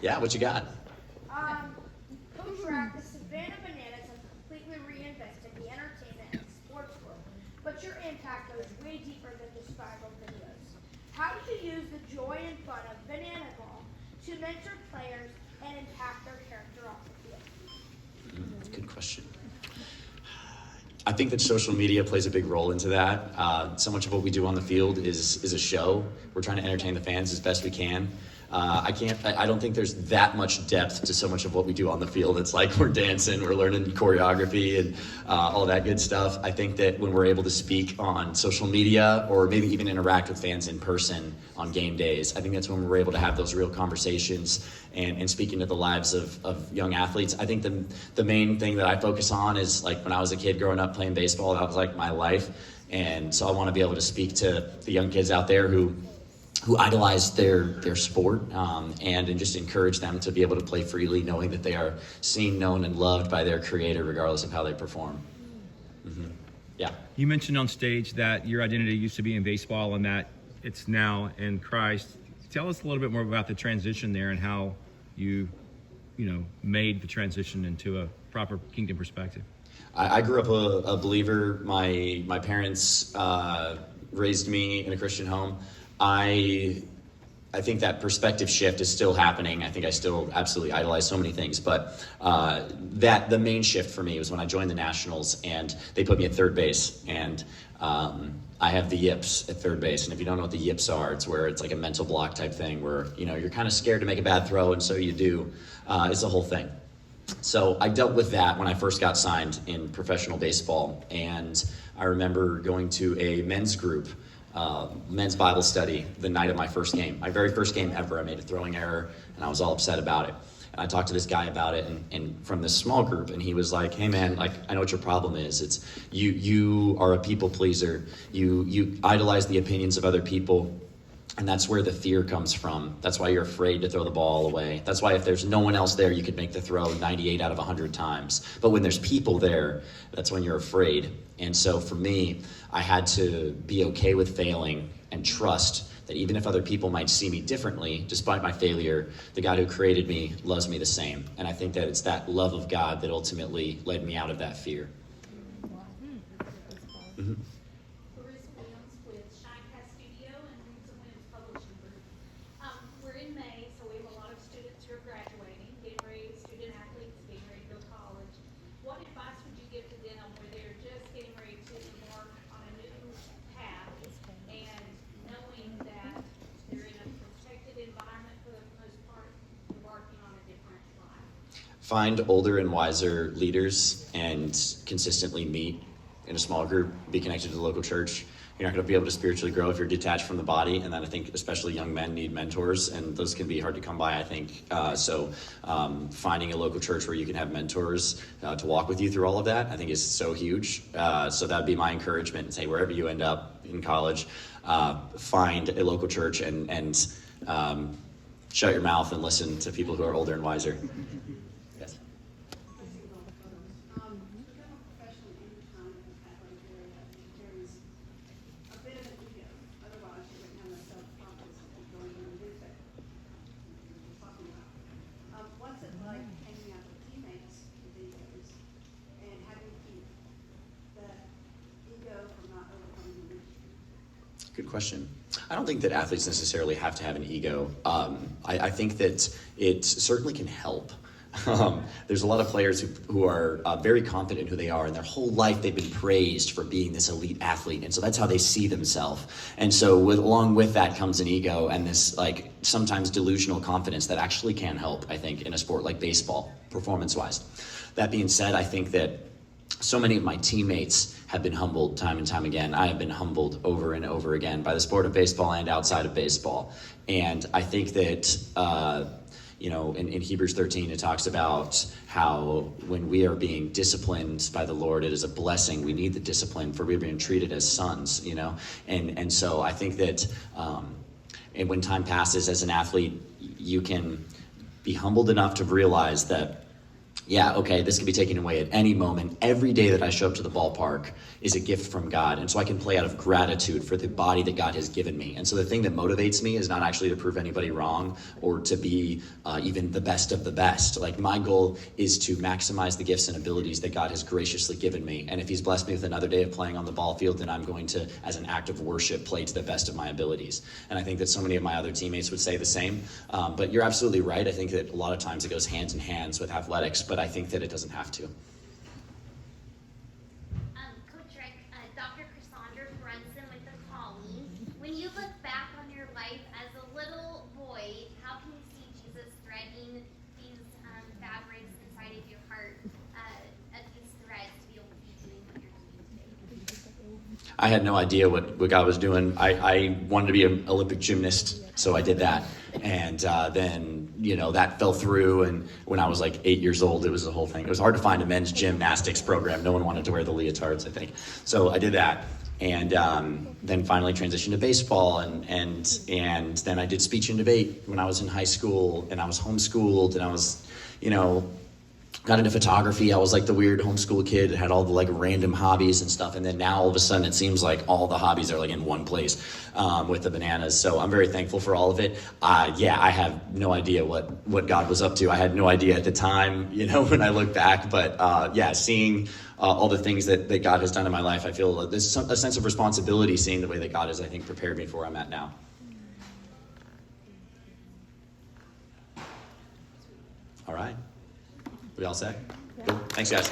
Yeah, what you got? Coach RAC, the Savannah Bananas have completely reinvented the entertainment and sports world, but your impact goes way deeper than just viral videos. How do you use the joy and fun of Banana Ball to mentor players and impact their character off the field? Good question. I think that social media plays a big role into that. So much of what we do on the field is a show. We're trying to entertain the fans as best we can. I don't think there's that much depth to so much of what we do on the field. It's like we're dancing, we're learning choreography and all that good stuff. I think that when we're able to speak on social media or maybe even interact with fans in person on game days, I think that's when we're able to have those real conversations and speak into the lives of young athletes. I think the main thing that I focus on is, like, when I was a kid growing up playing baseball, that was like my life. And so I want to be able to speak to the young kids out there who idolize their sport and just encourage them to be able to play freely, knowing that they are seen, known, and loved by their creator regardless of how they perform. Mm-hmm. Yeah. You mentioned on stage that your identity used to be in baseball and that it's now in Christ. Tell us a little bit more about the transition there and how you made the transition into a proper kingdom perspective. I grew up a believer. My parents raised me in a Christian home. I think that perspective shift is still happening. I think I still absolutely idolize so many things, but the main shift for me was when I joined the Nationals and they put me at third base, and I have the yips at third base. And if you don't know what the yips are, it's where it's like a mental block type thing where you're kind of scared to make a bad throw, and so you do. It's the whole thing. So I dealt with that when I first got signed in professional baseball, and I remember going to a men's group. Men's Bible study the night of my first game. My very first game ever, I made a throwing error, and I was all upset about it. And I talked to this guy about it, and from this small group, and he was like, "Hey man, like, I know what your problem is. It's you are a people pleaser. You idolize the opinions of other people, and that's where the fear comes from. That's why you're afraid to throw the ball away. That's why if there's no one else there, you could make the throw 98 out of 100 times. But when there's people there, that's when you're afraid." And so for me, I had to be okay with failing and trust that even if other people might see me differently, despite my failure, the God who created me loves me the same. And I think that it's that love of God that ultimately led me out of that fear. Mm-hmm. We're in May, so we have a lot of students who are graduating, getting ready, student athletes getting ready to go to college. What advice would you give to them where they're just getting ready to embark on a new path and knowing that they're in a protected environment for the most part, embarking on a different life? Find older and wiser leaders and consistently meet in a small group. Be connected to the local church. You're not going to be able to spiritually grow if you're detached from the body. And then I think especially young men need mentors, and those can be hard to come by, I think. So finding a local church where you can have mentors to walk with you through all of that, I think is so huge. So that would be my encouragement, and say wherever you end up in college, find a local church and shut your mouth and listen to people who are older and wiser. Yes. What's it like hanging out with teammates these days and having to keep the ego from not overcoming the weak? Good question. I don't think that athletes necessarily have to have an ego. I think that it certainly can help. There's a lot of players who are very confident in who they are, and their whole life they've been praised for being this elite athlete, and so that's how they see themselves. And so along with that comes an ego and this, like, sometimes delusional confidence that actually can help, I think, in a sport like baseball, performance-wise. That being said, I think that so many of my teammates have been humbled time and time again. I have been humbled over and over again by the sport of baseball and outside of baseball. And I think that in Hebrews 13, it talks about how when we are being disciplined by the Lord, it is a blessing. We need the discipline, for we're being treated as sons, And so I think that and when time passes as an athlete, you can be humbled enough to realize that yeah, okay, this can be taken away at any moment. Every day that I show up to the ballpark is a gift from God. And so I can play out of gratitude for the body that God has given me. And so the thing that motivates me is not actually to prove anybody wrong or to be even the best of the best. Like, my goal is to maximize the gifts and abilities that God has graciously given me. And if he's blessed me with another day of playing on the ball field, then I'm going to, as an act of worship, play to the best of my abilities. And I think that so many of my other teammates would say the same. But you're absolutely right. I think that a lot of times it goes hand in hand with athletics, but I think that it doesn't have to. Coach RAC, Dr. Cassandra Brunson with the Calling. When you look back on your life as a little boy, how can you see Jesus threading these fabrics inside of your heart, as these threads to be able to be doing what you're doing today? I had no idea what God was doing. I wanted to be an Olympic gymnast, so I did that. And then, that fell through. And when I was like 8 years old, it was the whole thing. It was hard to find a men's gymnastics program. No one wanted to wear the leotards, I think. So I did that. And then finally transitioned to baseball. And then I did speech and debate when I was in high school. And I was homeschooled. And I was, got into photography. I was like the weird homeschool kid that had all the like random hobbies and stuff. And then now all of a sudden it seems like all the hobbies are like in one place with the bananas. So I'm very thankful for all of it. I have no idea what God was up to. I had no idea at the time, when I look back. But seeing all the things that God has done in my life, I feel there's a sense of responsibility seeing the way that God has, I think, prepared me for where I'm at now. All right. We all set? Cool. Thanks, guys.